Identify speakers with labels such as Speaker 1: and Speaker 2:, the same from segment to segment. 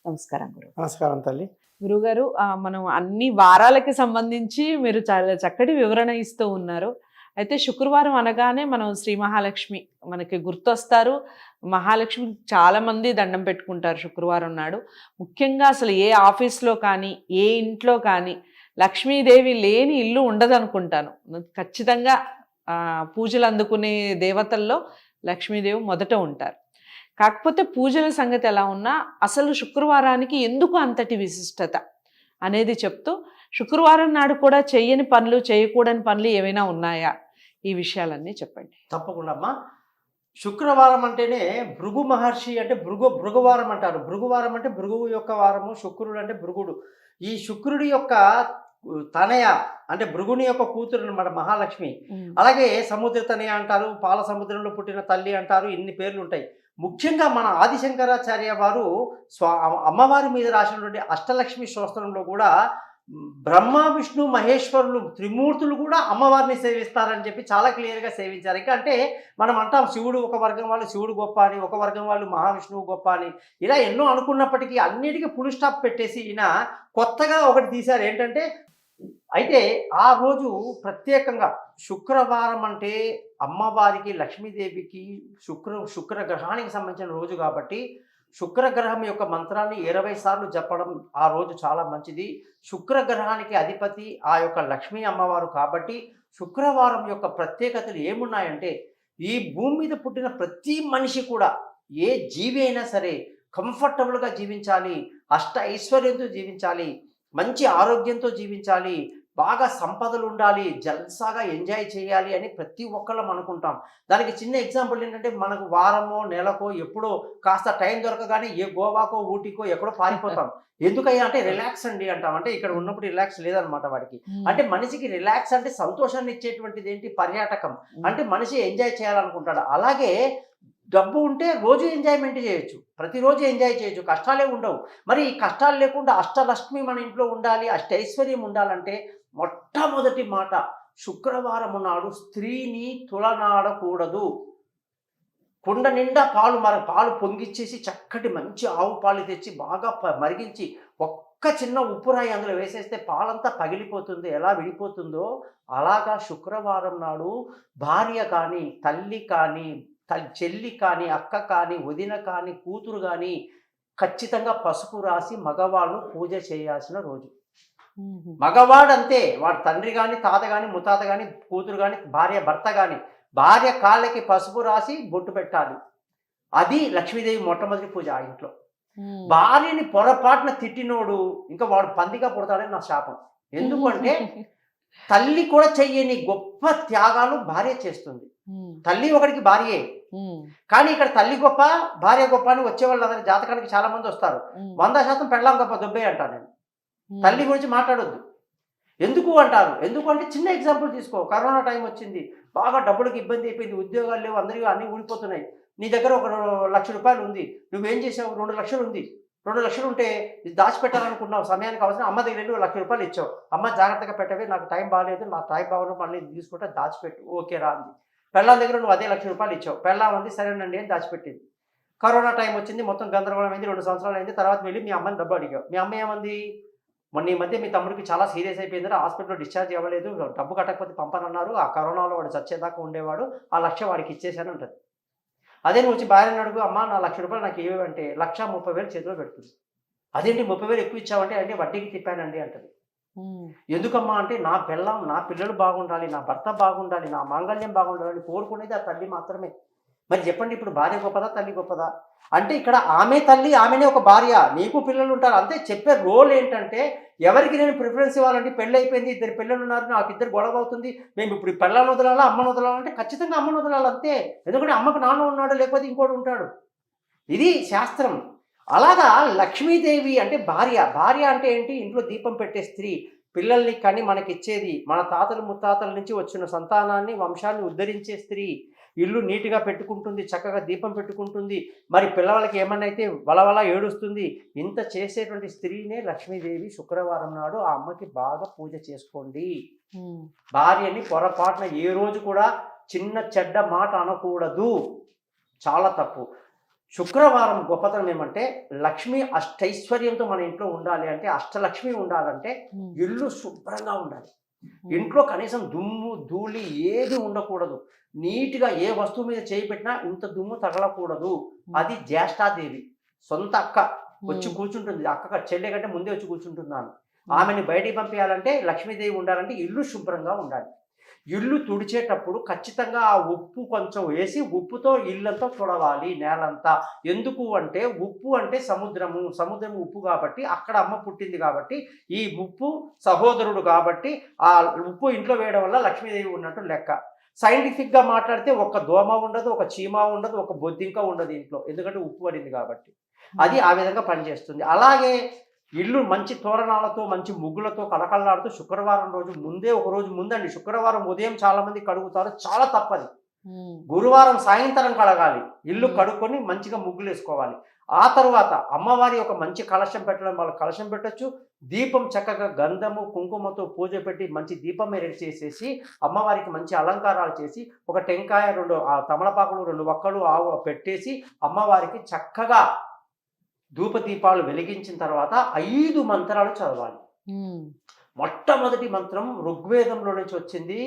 Speaker 1: నమస్కారం గురు.
Speaker 2: నమస్కారం తల్లి.
Speaker 1: గురుగారు, మనం అన్ని వారాలకి సంబంధించి మీరు చాలా చక్కటి వివరణ ఇస్తూ ఉన్నారు. అయితే శుక్రవారం అనగానే మనం శ్రీ మహాలక్ష్మి మనకి గుర్తొస్తారు. మహాలక్ష్మి చాలా మంది దండం పెట్టుకుంటారు శుక్రవారం నాడు. ముఖ్యంగా అసలు ఏ ఆఫీస్లో కానీ ఏ ఇంట్లో కానీ లక్ష్మీదేవి లేని ఇల్లు ఉండదనుకుంటాను. ఖచ్చితంగా పూజలు అందుకునే దేవతల్లో లక్ష్మీదేవి మొదట ఉంటారు. కాకపోతే పూజల సంగతి ఎలా ఉన్నా అసలు శుక్రవారానికి ఎందుకు అంతటి విశిష్టత అనేది చెప్తూ, శుక్రవారం నాడు కూడా చేయని పనులు చేయకూడని పనులు ఏమైనా ఉన్నాయా, ఈ విషయాలన్నీ చెప్పండి.
Speaker 2: తప్పకుండా అమ్మా. శుక్రవారం అంటేనే భృగు మహర్షి అంటే భృగువారం అంటారు. భృగువారం అంటే భృగువు యొక్క వారము, శుక్రుడు అంటే భృగుడు. ఈ శుక్రుడి యొక్క తనయ అంటే భృగుని యొక్క కూతురు అనమాట మహాలక్ష్మి. అలాగే సముద్ర తనయ అంటారు, పాల సముద్రంలో పుట్టిన తల్లి అంటారు, ఇన్ని పేర్లు ఉంటాయి. ముఖ్యంగా మన ఆదిశంకరాచార్య వారు అమ్మవారి మీద రాసినటువంటి అష్టలక్ష్మి స్తోత్రంలో కూడా బ్రహ్మ విష్ణు మహేశ్వరులు త్రిమూర్తులు కూడా అమ్మవారిని సేవిస్తారని చెప్పి చాలా క్లియర్గా సేవించారు. ఇంకా అంటే మనం అంటాం శివుడు ఒక వర్గం వాళ్ళు శివుడు గొప్ప అని, ఒక వర్గం వాళ్ళు మహావిష్ణువు గొప్ప అని, ఇలా ఎన్నో అనుకున్నప్పటికీ అన్నిటికీ ఫుల్ స్టాప్ పెట్టేసి ఈయన కొత్తగా ఒకటి తీశారు. ఏంటంటే అయితే ఆ రోజు ప్రత్యేకంగా శుక్రవారం అంటే అమ్మవారికి లక్ష్మీదేవికి శుక్రగ్రహానికి సంబంధించిన రోజు కాబట్టి శుక్రగ్రహం యొక్క మంత్రాన్ని 20 సార్లు చెప్పడం ఆ రోజు చాలా మంచిది. శుక్రగ్రహానికి అధిపతి ఆ యొక్క లక్ష్మీ అమ్మవారు కాబట్టి శుక్రవారం యొక్క ప్రత్యేకతలు ఏమున్నాయంటే, ఈ భూమి మీద పుట్టిన ప్రతి మనిషి కూడా ఏ జీవి అయినా సరే కంఫర్టబుల్గా జీవించాలి, అష్ట ఐశ్వర్యంతో జీవించాలి, మంచి ఆరోగ్యంతో జీవించాలి, బాగా సంపదలు ఉండాలి, జల్సాగా ఎంజాయ్ చేయాలి అని ప్రతి ఒక్కళ్ళం అనుకుంటాం. దానికి చిన్న ఎగ్జాంపుల్ ఏంటంటే, మనకు వారమో నెలకో ఎప్పుడో కాస్త టైం దొరకగానే ఏ గోవాకో ఊటీకో ఎక్కడో పారిపోతాం. ఎందుకయ్యా అంటే రిలాక్స్ అండి అంటాం. అంటే ఇక్కడ ఉన్నప్పుడు రిలాక్స్ లేదనమాట వాడికి. అంటే మనిషికి రిలాక్స్ అంటే సంతోషాన్ని ఇచ్చేటువంటిది ఏంటి? పర్యాటకం. అంటే మనిషి ఎంజాయ్ చేయాలనుకుంటాడు. అలాగే డబ్బు ఉంటే రోజు ఎంజాయ్మెంట్ చేయొచ్చు, ప్రతిరోజు ఎంజాయ్ చేయొచ్చు, కష్టాలే ఉండవు. మరి ఈ కష్టాలు లేకుండా అష్టలక్ష్మి మన ఇంట్లో ఉండాలి, అష్టైశ్వర్యం ఉండాలంటే మొట్టమొదటి మాట, శుక్రవారం నాడు స్త్రీని తులనాడకూడదు. కుండ నిండా పాలు పొంగిచ్చేసి చక్కటి మంచి ఆవు పాలు తెచ్చి బాగా మరిగించి ఒక్క చిన్న ఉప్పురాయి అందులో వేసేస్తే పాలంతా పగిలిపోతుంది. ఎలా విడిపోతుందో అలాగా శుక్రవారం నాడు భార్య కానీ, తల్లి కానీ, చెల్లి కానీ, అక్క కానీ, వదిన కానీ, కూతురు కానీ ఖచ్చితంగా పసుపు రాసి మగవాళ్ళు పూజ చేయాల్సిన రోజు. మగవాడంతే, వాడు తండ్రి కానీ, తాత కానీ, ముత్తాత కానీ, కూతురు కానీ, భర్త కానీ, భార్య కాళ్ళకి పసుపు రాసి బొట్టు పెట్టాలి. అది లక్ష్మీదేవి మొట్టమొదటి పూజ ఆ ఇంట్లో. భార్యని పొరపాటున తిట్టినోడు ఇంకా వాడు పందిగా పుడతాడని నా శాపం. ఎందుకంటే తల్లి కూడా చెయ్యని గొప్ప త్యాగాలు భార్య చేస్తుంది. తల్లి ఒకడికి భార్యే, కానీ ఇక్కడ తల్లి గొప్ప భార్య గొప్ప అని వచ్చేవాళ్ళు అందరి జాతకానికి చాలా మంది వస్తారు. 100% పెళ్ళాం గొప్ప దుబ్బే అంటాను నేను. తల్లి గురించి మాట్లాడొద్దు. ఎందుకు అంటారు? ఎందుకంటే చిన్న ఎగ్జాంపుల్ తీసుకో. కరోనా టైం వచ్చింది, బాగా డబ్బులకు ఇబ్బంది అయిపోయింది, ఉద్యోగాలు లేవు, అందరికీ అన్నీ ఊడిపోతున్నాయి. నీ దగ్గర ఒక 1,00,000 రూపాయలు ఉంది, నువ్వేం చేసావు? 2 లక్షలు ఉంది. 2 లక్షలు ఉంటే దాచిపెట్టాలనుకున్నావు, సమయానికి అవసరం అమ్మ దగ్గర 1,00,000 రూపాయలు ఇచ్చావు. అమ్మ జాగ్రత్తగా పెట్టవే, నాకు టైం బాగాలేదు, నా టైం బాగుంది, మళ్ళీ తీసుకుంటే దాచిపెట్టు. ఓకే రా అంది. పెళ్ళాం దగ్గర నువ్వు అదే 1,00,000 రూపాయలు ఇచ్చావు. పెళ్ళాం అంది సరేనండి అని దాచిపెట్టింది. కరోనా టైం వచ్చింది, మొత్తం గందరగోళం అయింది, 2 సంవత్సరాలు అయింది. తర్వాత వెళ్ళి మీ అమ్మని డబ్బు అడిగావు. మీ అమ్మ ఏమంది? మొన్న ఈ మధ్య మీ తమ్ముడికి చాలా సీరియస్ అయిపోయింది, హాస్పిటల్లో డిశ్చార్జ్ అవ్వలేదు, డబ్బు కట్టకపోతే పంపనన్నారు, ఆ కరోనాలో వాడు చచ్చేదాకా ఉండేవాడు, ఆ 1,00,000 వాడికి ఇచ్చేసాను అంటది. అదే నువ్వు వచ్చి భార్యను అడుగు, అమ్మ నా 1,00,000 రూపాయలు నాకు ఏమంటే 1,30,000 చేతిలో పెడుతుంది. అదేంటి 30,000 ఎక్కువ ఇచ్చావంటే అంటే వడ్డీకి తిప్పానండి అంటది. ఎందుకమ్మా అంటే నా పిల్లం, నా పిల్లలు బాగుండాలి, నా భర్త బాగుండాలి, నా మాంగళ్యం బాగుండాలని కోరుకునేది ఆ తల్లి మాత్రమే. మరి చెప్పండి, ఇప్పుడు భార్య గొప్పదా తల్లి గొప్పదా? అంటే ఇక్కడ ఆమె తల్లి, ఆమెనే ఒక భార్య, నీకు పిల్లలు ఉంటారు అంతే. చెప్పే రోల్ ఏంటంటే, ఎవరికి నేను ప్రిఫరెన్స్ ఇవ్వాలంటే, పెళ్ళి అయిపోయింది, 2 పిల్లలు ఉన్నారు, నాకు 2 గొడవ అవుతుంది, మేము ఇప్పుడు పిల్లలను వదలాలా అమ్మను వదలాలంటే ఖచ్చితంగా అమ్మను వదలాలి అంతే. ఎందుకంటే అమ్మకు నాన్న ఉన్నాడు, లేకపోతే ఇంకోటి ఉంటాడు. ఇది శాస్త్రం. అలాగా లక్ష్మీదేవి అంటే భార్య. భార్య అంటే ఏంటి? ఇంట్లో దీపం పెట్టే స్త్రీ, పిల్లల్ని కని మనకిచ్చేది, మన తాతలు ముత్తాతల నుంచి వచ్చిన సంతానాన్ని, వంశాన్ని ఉద్ధరించే స్త్రీ. ఇల్లు నీట్గా పెట్టుకుంటుంది, చక్కగా దీపం పెట్టుకుంటుంది, మరి పిల్లలకి ఏమన్నా అయితే వలవల ఏడుస్తుంది. ఇంత చేసేటువంటి స్త్రీనే లక్ష్మీదేవి. శుక్రవారం నాడు ఆ అమ్మకి బాగా పూజ చేసుకోండి. భార్యని పొరపాటున ఏ రోజు కూడా చిన్న చెడ్డ మాట అనకూడదు, చాలా తప్పు. శుక్రవారం గొప్పతనం ఏమంటే లక్ష్మి అష్టైశ్వర్యంతో మన ఇంట్లో ఉండాలి అంటే అష్టలక్ష్మి ఉండాలంటే ఇల్లు శుభ్రంగా ఉండాలి. ఇంట్లో కనీసం దుమ్ము ధూళి ఏది ఉండకూడదు. నీట్గా ఏ వస్తువు మీద చేయి పెట్టినా ఇంత దుమ్ము తగలకూడదు. అది జ్యేష్ఠాదేవి సొంత అక్క వచ్చి కూర్చుంటుంది. అక్క చెల్లె కంటే ముందే వచ్చి కూర్చుంటున్నాను. ఆమెని బయటికి పంపించాలంటే లక్ష్మీదేవి ఉండాలంటే ఇల్లు శుభ్రంగా ఉండాలి. ఇల్లు తుడిచేటప్పుడు ఖచ్చితంగా ఆ ఉప్పు కొంచెం వేసి ఉప్పుతో ఇల్లంతా తుడవాలి, నేలంతా. ఎందుకు అంటే ఉప్పు అంటే సముద్రము, సముద్రం ఉప్పు కాబట్టి అక్కడ అమ్మ పుట్టింది కాబట్టి ఈ ఉప్పు సహోదరుడు కాబట్టి ఆ ఉప్పు ఇంట్లో వేయడం వల్ల లక్ష్మీదేవి ఉన్నట్టు లెక్క. సైంటిఫిక్గా మాట్లాడితే ఒక దోమ ఉండదు, ఒక చీమ ఉండదు, ఒక బొద్దింక ఉండదు ఇంట్లో, ఎందుకంటే ఉప్పు పడింది కాబట్టి. అది ఆ విధంగా పనిచేస్తుంది. అలాగే ఇల్లు మంచి తోరణాలతో మంచి ముగ్గులతో కళకళలాడుతూ శుక్రవారం రోజు ముందే ఒక రోజు ముందండి. శుక్రవారం ఉదయం చాలా మంది కడుగుతారు, చాలా తప్పది. గురువారం సాయంత్రం కడగాలి. ఇల్లు కడుక్కొని మంచిగా ముగ్గులు వేసుకోవాలి. ఆ తర్వాత అమ్మవారి ఒక మంచి కలశం పెట్టడం వల్ల కలశం పెట్టచ్చు. దీపం చక్కగా గంధము కుంకుమతో పూజ పెట్టి మంచి దీపం రెడీ చేసేసి అమ్మవారికి మంచి అలంకారాలు చేసి ఒక టెంకాయ 2 తమలపాకులు 2 వక్కలు ఆవు పెట్టేసి అమ్మవారికి చక్కగా ధూపదీపాలు వెలిగించిన తర్వాత 5 మంత్రాలు చదవాలి. మొట్టమొదటి మంత్రం ఋగ్వేదంలో నుంచి వచ్చింది.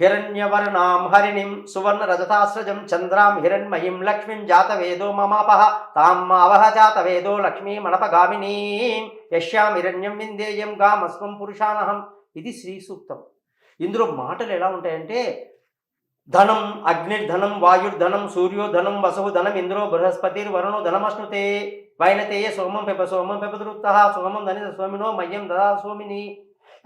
Speaker 2: హిరణ్యవర్ణాం హరిణిం సువర్ణ రజతాస్రజం చంద్రాం హిరణ్మయీం లక్ష్మీం జాతవేదో మమాపహ తాం మావహ జాతవేదో లక్ష్మీ మనపగామినీం యశ్యాం హిరణ్యం విందేయం గామస్వం పురుషానహం. ఇది శ్రీ సూక్తం. ఇందులో మాటలు ఎలా ఉంటాయంటే ధనం అగ్నిర్ధనం వాయుర్ధనం సూర్యోధనం వసువు ధనం ఇంద్రో బృహస్పతిర్వరుణో ధనమశ్నుతే వైనతేయ సోమం పెపదృప్త సోమం ధనిత సోమినో మయ్యం దదా సోమిని.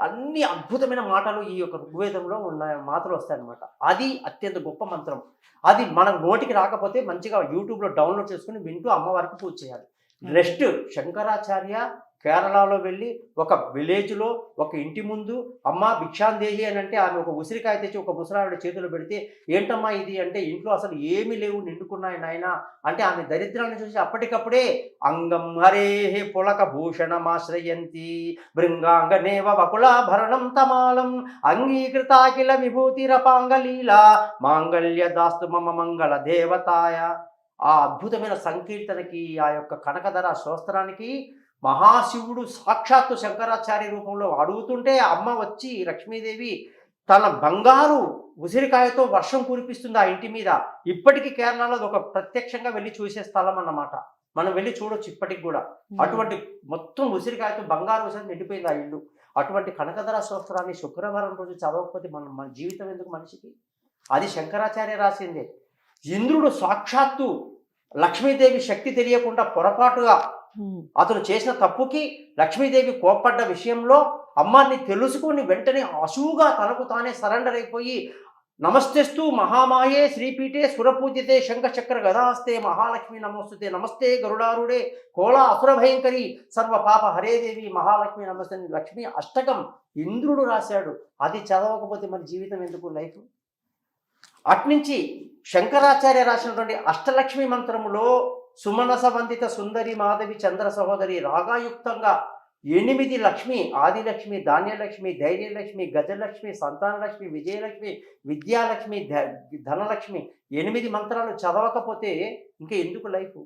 Speaker 2: అన్ని అద్భుతమైన మాటలు ఈ యొక్క ఋగ్వేదంలో ఉన్నాయి, మాటలు వస్తాయన్నమాట. అది అత్యంత గొప్ప మంత్రం. అది మన నోటికి రాకపోతే మంచిగా యూట్యూబ్లో డౌన్లోడ్ చేసుకుని వింటూ అమ్మవారికి పూజ చేయాలి. నెక్స్ట్ శంకరాచార్య కేరళలో వెళ్ళి ఒక విలేజ్లో ఒక ఇంటి ముందు అమ్మ భిక్షాందేహి అని అంటే ఆమె ఒక ఉసిరికాయ తెచ్చి ఒక ముసలావిడ చేతిలో పెడితే ఏంటమ్మా ఇది అంటే ఇంట్లో అసలు ఏమీ లేవు నిండుకున్నాయి నాయన అంటే ఆమె దరిద్రాన్ని చూసి అప్పటికప్పుడే అంగం హరేహే పులక భూషణమాశ్రయంతి భృంగాంగనేవ వకులాభరణం తమాలం అంగీకృతాకిల విభూతిరపాంగలీలా మాంగళ్య దాస్తు మమ మంగళ దేవతాయ. ఆ అద్భుతమైన సంకీర్తనకి ఆ యొక్క కనకధర స్తోత్రానికి మహాశివుడు సాక్షాత్తు శంకరాచార్య రూపంలో అడుగుతుంటే అమ్మ వచ్చి లక్ష్మీదేవి తన బంగారు ఉసిరికాయతో వర్షం కురిపిస్తుంది ఆ ఇంటి మీద. ఇప్పటికీ కేరళలో ఒక ప్రత్యక్షంగా వెళ్ళి చూసే స్థలం అన్నమాట. మనం వెళ్ళి చూడొచ్చు ఇప్పటికి కూడా. అటువంటి మొత్తం ఉసిరికాయతో బంగారు ఉసిరి నిండిపోయింది ఆ ఇల్లు. అటువంటి కనకధర స్తోత్రాన్ని శుక్రవారం రోజు చదవకపోతే మన జీవితం ఎందుకు మనిషికి? అది శంకరాచార్య రాసిందే. ఇంద్రుడు సాక్షాత్తు లక్ష్మీదేవి శక్తి తెలియకుండా పొరపాటుగా అతను చేసిన తప్పుకి లక్ష్మీదేవి కోప్పడ్డ విషయంలో అమ్మాన్ని తెలుసుకొని వెంటనే అశువుగా తనకు తానే సరెండర్ అయిపోయి నమస్తేస్తూ మహామాయే శ్రీపీఠే సురపూజితే శంఖచక్ర గదాస్తే మహాలక్ష్మి నమస్తుతే నమస్తే గరుడారుడే కోలా అసురభయంకరి సర్వ పాప హరేదేవి మహాలక్ష్మి నమస్తే లక్ష్మి అష్టకం ఇంద్రుడు రాశాడు. అది చదవకపోతే మన జీవితం ఎందుకు లైఫ్? అట్నుంచి శంకరాచార్య రాసినటువంటి అష్టలక్ష్మి మంత్రములో సుమనస వందిత సుందరి మాధవి చంద్ర సహోదరి రాగాయుక్తంగా 8 లక్ష్మి ఆదిలక్ష్మి ధాన్యలక్ష్మి ధైర్యలక్ష్మి గజలక్ష్మి సంతానలక్ష్మి విజయలక్ష్మి విద్యాలక్ష్మి ధనలక్ష్మి 8 మంత్రాలు చదవకపోతే ఇంకా ఎందుకు లైఫ్?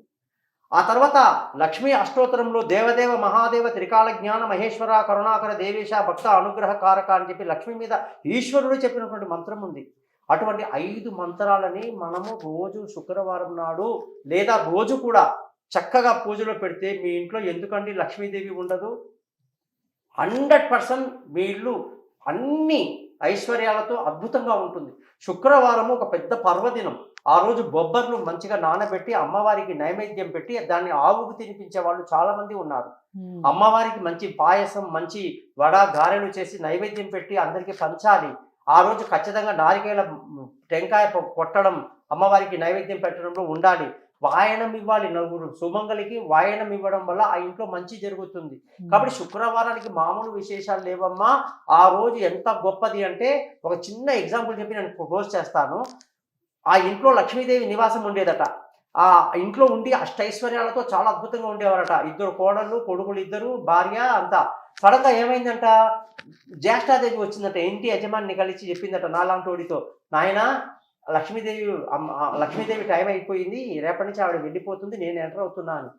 Speaker 2: ఆ తర్వాత లక్ష్మీ అష్టోత్తరంలో దేవదేవ మహాదేవ త్రికాల జ్ఞాన మహేశ్వర కరుణాకర దేవేశ భక్త అనుగ్రహ కారక అని చెప్పి లక్ష్మి మీద ఈశ్వరుడు చెప్పినటువంటి మంత్రం ఉంది. అటువంటి 5 మంత్రాలని మనము రోజు శుక్రవారం నాడు లేదా రోజు కూడా చక్కగా పూజలో పెడితే మీ ఇంట్లో ఎందుకండి లక్ష్మీదేవి ఉండదు? 100% మీ ఇల్లు అన్ని ఐశ్వర్యాలతో అద్భుతంగా ఉంటుంది. శుక్రవారము ఒక పెద్ద పర్వదినం. ఆ రోజు బొబ్బర్లు మంచిగా నానబెట్టి అమ్మవారికి నైవేద్యం పెట్టి దాన్ని ఆవుకు తినిపించే వాళ్ళు చాలా మంది ఉన్నారు. అమ్మవారికి మంచి పాయసం మంచి వడ గారెలు చేసి నైవేద్యం పెట్టి అందరికీ పంచాలి. ఆ రోజు ఖచ్చితంగా నారికేల టెంకాయ కొట్టడం అమ్మవారికి నైవేద్యం పెట్టడంలో ఉండాలి. వాయనం ఇవ్వాలి. నలుగురు సుమంగలికి వాయనం ఇవ్వడం వల్ల ఆ ఇంట్లో మంచి జరుగుతుంది. కాబట్టి శుక్రవారానికి మామూలు విశేషాలు లేవమ్మా. ఆ రోజు ఎంత గొప్పది అంటే ఒక చిన్న ఎగ్జాంపుల్ చెప్పి నేను క్లోజ్ చేస్తాను. ఆ ఇంట్లో లక్ష్మీదేవి నివాసం ఉండేదట. ఆ ఇంట్లో ఉండి అష్టైశ్వర్యాలతో చాలా అద్భుతంగా ఉండేవారట. 2 కోడళ్ళు కొడుకులు 2 భార్య అంతా. సడన్గా ఏమైందంట, జ్యేష్ఠాదేవి వచ్చిందట. ఇంటి యజమాని కలిసి చెప్పిందట నాలాంటోడితో, నాయన లక్ష్మీదేవి లక్ష్మీదేవి టైం అయిపోయింది, రేపటి నుంచి ఆవిడ వెళ్ళిపోతుంది, నేను ఎంటర్ అవుతున్నాను.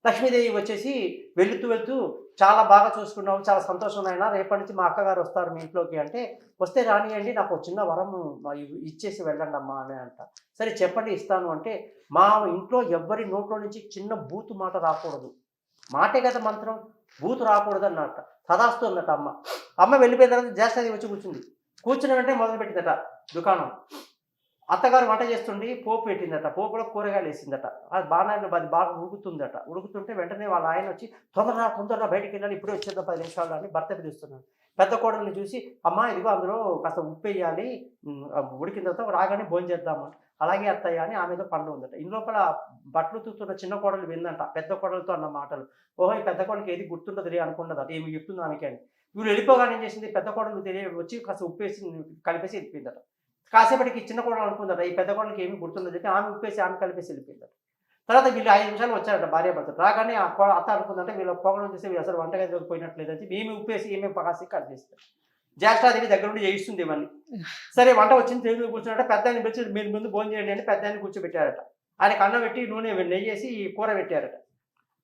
Speaker 2: లక్ష్మీదేవి వచ్చేసి వెళుతూ చాలా బాగా చూసుకున్నావు, చాలా సంతోషం నాయన, రేపటి నుంచి మా అక్కగారు వస్తారు మీ ఇంట్లోకి అంటే, వస్తే రానియండి, నాకు ఒక చిన్న వరం ఇచ్చేసి వెళ్ళండి అమ్మా అని అంట. సరే చెప్పండి ఇస్తాను అంటే, మా ఇంట్లో ఎవ్వరి నోట్లో నుంచి చిన్న బూతు మాట రాకూడదు, మాటే కదా మంత్రం, బూతు రాకూడదు అన్నట్ట. తదాస్తు అన్నట్ట అమ్మ. అమ్మ వెళ్ళిపోయిన తర్వాత జ్యేష్ఠాదేవి వచ్చి కూర్చుంది. కూర్చున్న వెంటనే మొదలుపెట్టిందట దుకాణం. అత్తగారు వంట చేస్తుండి పోపు పెట్టిందట, పోపులో కూరగాయలు వేసిందట. అది బాగా ఉడుకుతుందట. ఉడుకుతుంటే వెంటనే వాళ్ళ ఆయన వచ్చి తొందరగా బయటికి వెళ్ళాలి, ఇప్పుడే వచ్చేద్దాం 10 నిమిషాలు అని భర్త పిలుస్తున్నాడు. పెద్ద కోడల్ని చూసి, అమ్మ ఇదిగో అందులో కాస్త ఉప్పు వేయాలి, ఉడికిన తర్వాత రాగానే భోజనం చేద్దాము. అలాగే అత్తయ్య అని ఆమె ఏదో పండు ఉందట. ఈ లోపల బట్టలు తూతున్న చిన్న కోడలు విందంట పెద్ద కోడలతో అన్న మాటలు. ఓహో ఈ పెద్ద కోడలికి ఏది గుర్తుండదు అనుకున్నదట, ఏమి చెప్తుంది ఆమెకి అని. వీళ్ళు వెళ్ళిపోగానే ఏం చేసింది, పెద్ద కోడలు వచ్చి కాస్త ఉప్పేసి కలిపేసి వెళ్ళిపోయిందట. కాసేపటికి చిన్న కోడలు అనుకుందట, ఈ పెద్ద కోడలికి ఏమి గుర్తుండదు చెప్పి ఆమె ఉప్పేసి ఆమె కలిపేసి వెళ్ళిపోయిందట. తర్వాత వీళ్ళు 5 నిమిషాలు వచ్చారట భార్యాభర్త. రాగానే ఆ అత్త అనుకుందంటే వీళ్ళ పొగడం చూసి వీళ్ళు అసలు వంటగదిలోకి పోయినట్లేదని చెప్పి ఏమి ఉప్పేసి ఏమేమి పగాసి కలిపేస్తారు. జ్యేష్ఠాదేవి దగ్గర నుండి చేయిస్తుంది ఇవన్నీ. సరే వంట వచ్చింది, తెలుగు కూర్చున్నట్ట. పెద్ద ఆయన పిలిచి మీరు ముందు భోజనం చేయండి అంటే పెద్ద ఆయన కూర్చోబెట్టారట. ఆయనకు అన్నం పెట్టి నూనె నెయ్యేసి కూర పెట్టారట.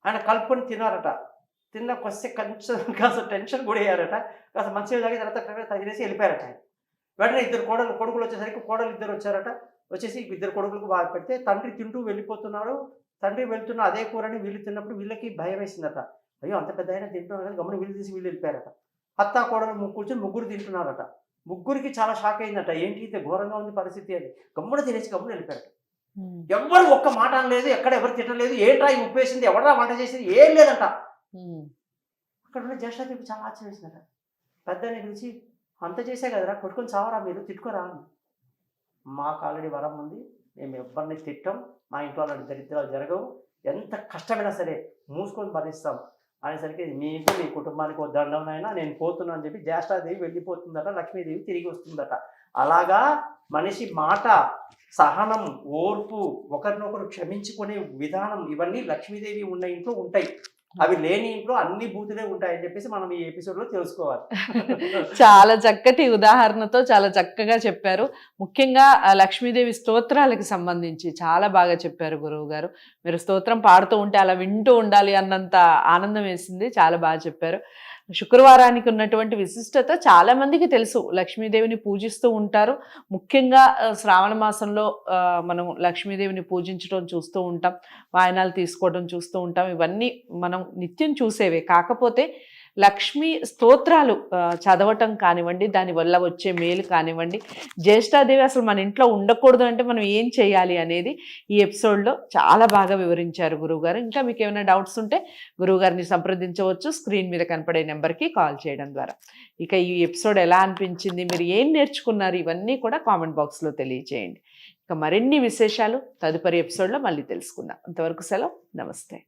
Speaker 2: ఆయన కలుపుకొని తిన్నారట. తిన్న కొంచెం కాస్త టెన్షన్ కూడా అయ్యారట. కాస్త మంచిగా తాగి తర్వాత తగిలేసి వెళ్ళిపోయారట ఆయన. వెంటనే 2 కొడుకులు వచ్చేసరికి కోడలు 2 వచ్చారట. వచ్చేసి 2 కొడుకులకు బాగా పెడితే తండ్రి తింటూ వెళ్ళిపోతున్నాడు. తండ్రి వెళ్తున్న అదే కూరని వీళ్ళు తిన్నప్పుడు వీళ్ళకి భయం వేసిందట. అయ్యో అంత పెద్ద ఆయన తింటున్నారు కదా, గమ్మున వీళ్ళు తీసి వీళ్ళు వెళ్ళిపోయారట. అత్త కోడలు కూర్చొని ముగ్గురు తింటున్నారట. ముగ్గురికి చాలా షాక్ అయిందట, ఏంటి ఇంత ఘోరంగా ఉంది పరిస్థితి అని. గమ్మున తినేసి గమ్మున వెళ్ళిపోయారట. ఎవ్వరు ఒక్క మాట అనలేదు, ఎక్కడ ఎవరు తినలేదు. ఏంట్రా ఈ ఉప్పు వేసింది, ఎవడరా వంట చేసింది, ఏం లేదంట. అక్కడ ఉన్న జ్యేష్ఠాదేవి చాలా ఆశ్చర్యం వేసిందట. పెద్దని పిలిచి, అంత చేసే కదరా, కొట్టుకొని చావరా మీరు, తిట్టుకోరా. మాకు ఆల్రెడీ వరం ఉంది, మేము ఎవరిని తిట్టాం, మా ఇంట్లో అలాంటి దరిద్రాలు జరగవు, ఎంత కష్టమైనా సరే మూసుకొని భరిస్తాం అనేసరికి, మీ ఇంట్లో మీ కుటుంబానికి ఒక దండంనైనా నేను పోతున్నా అని చెప్పి జ్యేష్ఠాదేవి వెళ్ళిపోతుందట. లక్ష్మీదేవి తిరిగి వస్తుందట. అలాగా మనిషి మాట, సహనం, ఓర్పు, ఒకరినొకరు క్షమించుకునే విధానం, ఇవన్నీ లక్ష్మీదేవి ఉన్న ఇంట్లో ఉంటాయి. అవి లేని ఇంట్లో అన్ని బూతులే ఉంటాయని చెప్పేసి మనం ఈ ఎపిసోడ్లో తెలుసుకోవాలి.
Speaker 1: చాలా చక్కటి ఉదాహరణతో చాలా చక్కగా చెప్పారు. ముఖ్యంగా లక్ష్మీదేవి స్తోత్రాలకు సంబంధించి చాలా బాగా చెప్పారు గురువు గారు. మీరు స్తోత్రం పాడుతూ ఉంటే అలా వింటూ ఉండాలి అన్నంత ఆనందం వేసింది. చాలా బాగా చెప్పారు. శుక్రవారానికి ఉన్నటువంటి విశిష్టత చాలా మందికి తెలుసు. లక్ష్మీదేవిని పూజిస్తూ ఉంటారు. ముఖ్యంగా శ్రావణ మాసంలో మనం లక్ష్మీదేవిని పూజించడం చూస్తూ ఉంటాం, వాయనాలు తీసుకోవడం చూస్తూ ఉంటాం. ఇవన్నీ మనం నిత్యం చూసేవే. కాకపోతే లక్ష్మీ స్తోత్రాలు చదవటం కానివ్వండి, దానివల్ల వచ్చే మేలు కానివ్వండి, జ్యేష్ఠాదేవి అసలు మన ఇంట్లో ఉండకూడదు అంటే మనం ఏం చేయాలి అనేది ఈ ఎపిసోడ్లో చాలా బాగా వివరించారు గురువుగారు. ఇంకా మీకు ఏమైనా డౌట్స్ ఉంటే గురువుగారిని సంప్రదించవచ్చు, స్క్రీన్ మీద కనపడే నెంబర్కి కాల్ చేయడం ద్వారా. ఇక ఈ ఎపిసోడ్ ఎలా అనిపించింది, మీరు ఏం నేర్చుకున్నారు, ఇవన్నీ కూడా కామెంట్ బాక్స్లో తెలియజేయండి. ఇక మరిన్ని విశేషాలు తదుపరి ఎపిసోడ్లో మళ్ళీ తెలుసుకుందాం. అంతవరకు సెలవు, నమస్తే.